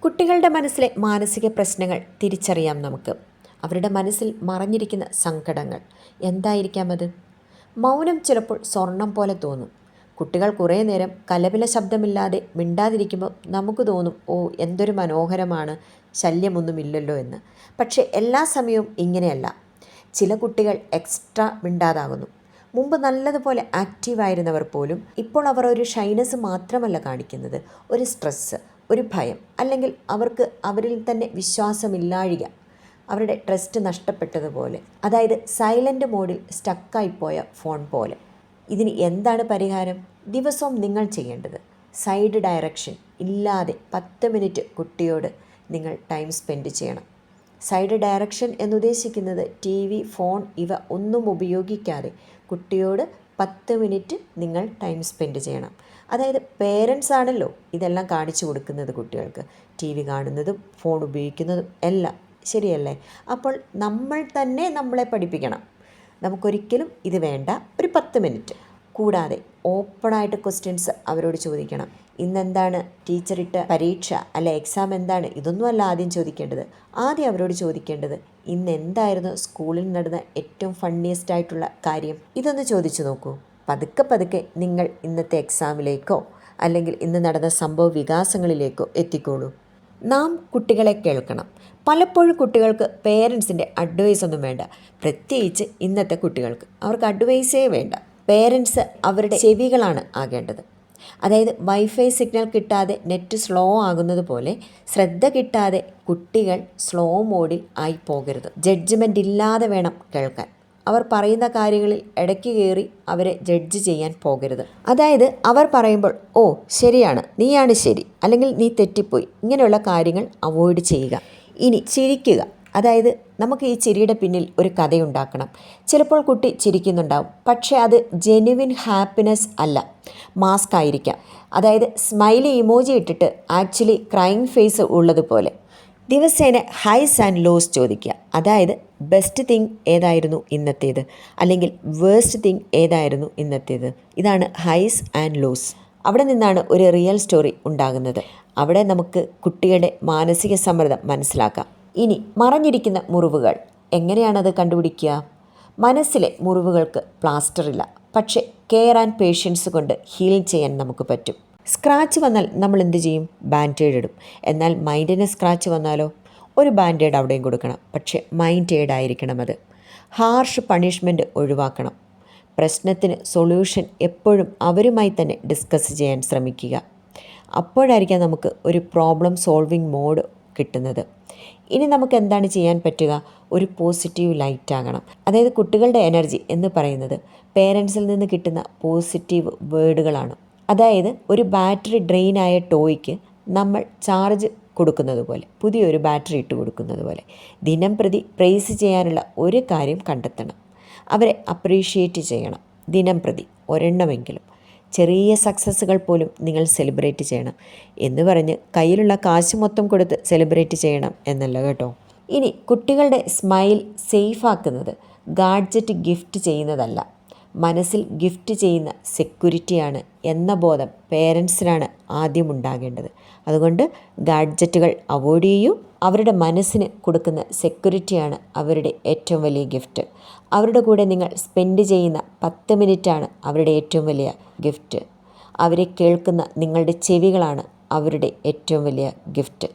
കുട്ടികളുടെ മനസ്സിലെ മാനസിക പ്രശ്നങ്ങൾ തിരിച്ചറിയാം നമുക്ക്. അവരുടെ മനസ്സിൽ മറഞ്ഞിരിക്കുന്ന സങ്കടങ്ങൾ എന്തായിരിക്കാം അത്? മൗനം ചിലപ്പോൾ സ്വർണം പോലെ തോന്നും. കുട്ടികൾ കുറേ നേരം കലപില ശബ്ദമില്ലാതെ മിണ്ടാതിരിക്കുമ്പോൾ നമുക്ക് തോന്നും, ഓ എന്തൊരു മനോഹരമാണ്, ശല്യമൊന്നുമില്ലല്ലോ എന്ന്. പക്ഷേ എല്ലാ സമയവും ഇങ്ങനെയല്ല. ചില കുട്ടികൾ എക്സ്ട്രാ മിണ്ടാതാകുന്നു. മുമ്പ് നല്ലതുപോലെ ആക്റ്റീവായിരുന്നവർ പോലും ഇപ്പോൾ അവർ ഒരു ഷൈനസ് മാത്രമല്ല കാണിക്കുന്നത്, ഒരു സ്ട്രെസ്സ്, ഒരു ഭയം, അല്ലെങ്കിൽ അവർക്ക് അവരിൽ തന്നെ വിശ്വാസമില്ലാഴിക, അവരുടെ ട്രസ്റ്റ് നഷ്ടപ്പെട്ടതുപോലെ, അതായത് സൈലൻ്റ് മോഡിൽ സ്റ്റക്കായിപ്പോയ ഫോൺ പോലെ. ഇതിന് എന്താണ് പരിഹാരം? ദിവസവും നിങ്ങൾ ചെയ്യേണ്ടത് സൈഡ് ഡയറക്ഷൻ ഇല്ലാതെ 10 മിനിറ്റ് കുട്ടിയോട് നിങ്ങൾ ടൈം സ്പെൻഡ് ചെയ്യണം. സൈഡ് ഡയറക്ഷൻ എന്നുദ്ദേശിക്കുന്നത് TV, ഫോൺ ഇവ ഒന്നും ഉപയോഗിക്കാതെ കുട്ടിയോട് 10 മിനിറ്റ് നിങ്ങൾ ടൈം സ്പെൻഡ് ചെയ്യണം. അതായത് പേരൻസ് ആണല്ലോ ഇതെല്ലാം കാണിച്ചു കൊടുക്കുന്നത് കുട്ടികൾക്ക്, TV കാണുന്നതും ഫോൺ ഉപയോഗിക്കുന്നതും എല്ലാം, ശരിയല്ലേ? അപ്പോൾ നമ്മൾ തന്നെ നമ്മളെ പഠിപ്പിക്കണം. നമുക്കൊരിക്കലും ഇത് വേണ്ട, ഒരു 10 മിനിറ്റ്. കൂടാതെ ഓപ്പണായിട്ട് ക്വസ്റ്റ്യൻസ് അവരോട് ചോദിക്കണം. ഇന്നെന്താണ് ടീച്ചറിട്ട പരീക്ഷ അല്ല എക്സാം എന്താണ്, ഇതൊന്നുമല്ല ആദ്യം ചോദിക്കേണ്ടത്. ആദ്യം അവരോട് ചോദിക്കേണ്ടത്, ഇന്ന് എന്തായിരുന്നു സ്കൂളിൽ നടന്ന ഏറ്റവും ഫണ്ണിയസ്റ്റ് ആയിട്ടുള്ള കാര്യം, ഇതൊന്ന് ചോദിച്ചു നോക്കൂ. പതുക്കെ പതുക്കെ നിങ്ങൾ ഇന്നത്തെ എക്സാമിലേക്കോ അല്ലെങ്കിൽ ഇന്ന് നടന്ന സംഭവ വികാസങ്ങളിലേക്കോ എത്തിക്കോളൂ. നാം കുട്ടികളെ കേൾക്കണം. പലപ്പോഴും കുട്ടികൾക്ക് പേരൻസിൻ്റെ അഡ്വൈസ് ഒന്നും വേണ്ട, പ്രത്യേകിച്ച് ഇന്നത്തെ കുട്ടികൾക്ക് അവർക്ക് അഡ്വൈസേ വേണ്ട. പേരൻസ് അവരുടെ ചെവികളാണ് ആകേണ്ടത്. അതായത് വൈഫൈ സിഗ്നൽ കിട്ടാതെ നെറ്റ് സ്ലോ ആകുന്നത് പോലെ ശ്രദ്ധ കിട്ടാതെ കുട്ടികൾ സ്ലോ മോഡിൽ ആയി പോകരുത്. ജഡ്ജ്മെൻ്റ് ഇല്ലാതെ വേണം കേൾക്കാൻ. അവർ പറയുന്ന കാര്യങ്ങളിൽ ഇടയ്ക്ക് കയറി അവരെ ജഡ്ജ് ചെയ്യാൻ പോകരുത്. അതായത് അവർ പറയുമ്പോൾ ഓ ശരിയാണ്, നീയാണ് ശരി, അല്ലെങ്കിൽ നീ തെറ്റിപ്പോയി, ഇങ്ങനെയുള്ള കാര്യങ്ങൾ അവോയ്ഡ് ചെയ്യുക. ഇനി ചിരിക്കുക. അതായത് നമുക്ക് ഈ ചിരിയുടെ പിന്നിൽ ഒരു കഥയുണ്ടാക്കണം. ചിലപ്പോൾ കുട്ടി ചിരിക്കുന്നുണ്ടാവും, പക്ഷേ അത് ജെനുവിൻ ഹാപ്പിനെസ് അല്ല, മാസ്ക് ആയിരിക്കാം. അതായത് സ്മൈലി ഇമോജി ഇട്ടിട്ട് ആക്ച്വലി ക്രൈങ് ഫേസ് ഉള്ളതുപോലെ. ദിവസേന ഹൈസ് ആൻഡ് ലോസ് ചോദിക്കുക. അതായത് ബെസ്റ്റ് തിങ് ഏതായിരുന്നു ഇന്നത്തേത്, അല്ലെങ്കിൽ വേഴ്സ്റ്റ് തിങ് ഏതായിരുന്നു ഇന്നത്തേത്. ഇതാണ് ഹൈസ് ആൻഡ് ലോസ്. അവിടെ നിന്നാണ് ഒരു റിയൽ സ്റ്റോറി ഉണ്ടാകുന്നത്. അവിടെ നമുക്ക് കുട്ടിയുടെ മാനസിക സമ്മർദ്ദം മനസ്സിലാക്കാം. ഇനി മറഞ്ഞിരിക്കുന്ന മുറിവുകൾ എങ്ങനെയാണത് കണ്ടുപിടിക്കുക? മനസ്സിലെ മുറിവുകൾക്ക് പ്ലാസ്റ്റർ ഇല്ല, പക്ഷേ കെയർ ആൻഡ് പേഷ്യൻസ് കൊണ്ട് ഹീൽ ചെയ്യാൻ നമുക്ക് പറ്റും. സ്ക്രാച്ച് വന്നാൽ നമ്മൾ എന്ത് ചെയ്യും? ബാൻഡേഡ് ഇടും. എന്നാൽ മൈൻഡിന് സ്ക്രാച്ച് വന്നാലോ? ഒരു ബാൻഡേഡ് അവിടെയും കൊടുക്കണം, പക്ഷേ മൈൻഡ് എയ്ഡ് ആയിരിക്കണം അത്. ഹാർഷ് പണിഷ്മെൻറ്റ് ഒഴിവാക്കണം. പ്രശ്നത്തിന് സൊല്യൂഷൻ എപ്പോഴും അവരുമായി തന്നെ ഡിസ്കസ് ചെയ്യാൻ ശ്രമിക്കുക. അപ്പോഴായിരിക്കാം നമുക്ക് ഒരു പ്രോബ്ലം സോൾവിങ് മോഡ് കിട്ടുന്നത്. ഇനി നമുക്ക് എന്താണ് ചെയ്യാൻ പറ്റുക? ഒരു പോസിറ്റീവ് ലൈറ്റ് ആകണം. അതായത് കുട്ടികളുടെ എനർജി എന്ന് പറയുന്നത് പേരൻസിൽ നിന്ന് കിട്ടുന്ന പോസിറ്റീവ് വേർഡുകളാണ്. അതായത് ഒരു ബാറ്ററി ഡ്രെയിൻ ആയ ടോയ്ക്ക് നമ്മൾ ചാർജ് കൊടുക്കുന്നത് പോലെ, പുതിയൊരു ബാറ്ററി ഇട്ട് കൊടുക്കുന്നത് പോലെ ദിനം പ്രതി പ്രൈസ് ചെയ്യാനുള്ള ഒരു കാര്യം കണ്ടെത്തണം. അവരെ അപ്രീഷിയേറ്റ് ചെയ്യണം. ദിനം പ്രതി ഒരെണ്ണമെങ്കിലും. ചെറിയ സക്സസ്സുകൾ പോലും നിങ്ങൾ സെലിബ്രേറ്റ് ചെയ്യണം. എന്ന് പറഞ്ഞ് കയ്യിലുള്ള കാശ് മൊത്തം കൊടുത്ത് സെലിബ്രേറ്റ് ചെയ്യണം എന്നല്ല കേട്ടോ. ഇനി കുട്ടികളുടെ സ്മൈൽ സേഫാക്കുന്നത് ഗാഡ്ജറ്റ് ഗിഫ്റ്റ് ചെയ്യുന്നതല്ല, മനസ്സിൽ ഗിഫ്റ്റ് ചെയ്യുന്ന സെക്യൂരിറ്റിയാണ് എന്ന ബോധം പേരൻസിനാണ് ആദ്യം ഉണ്ടാകേണ്ടത്. അതുകൊണ്ട് ഗാഡ്ജറ്റുകൾ അവോയ്ഡ് ചെയ്യൂ. അവരുടെ മനസ്സിന് കൊടുക്കുന്ന സെക്യൂരിറ്റിയാണ് അവരുടെ ഏറ്റവും വലിയ ഗിഫ്റ്റ്. അവരുടെ കൂടെ നിങ്ങൾ സ്പെൻഡ് ചെയ്യുന്ന 10 മിനിറ്റാണ് അവരുടെ ഏറ്റവും വലിയ ഗിഫ്റ്റ്. അവരെ കേൾക്കുന്ന നിങ്ങളുടെ ചെവികളാണ് അവരുടെ ഏറ്റവും വലിയ ഗിഫ്റ്റ്.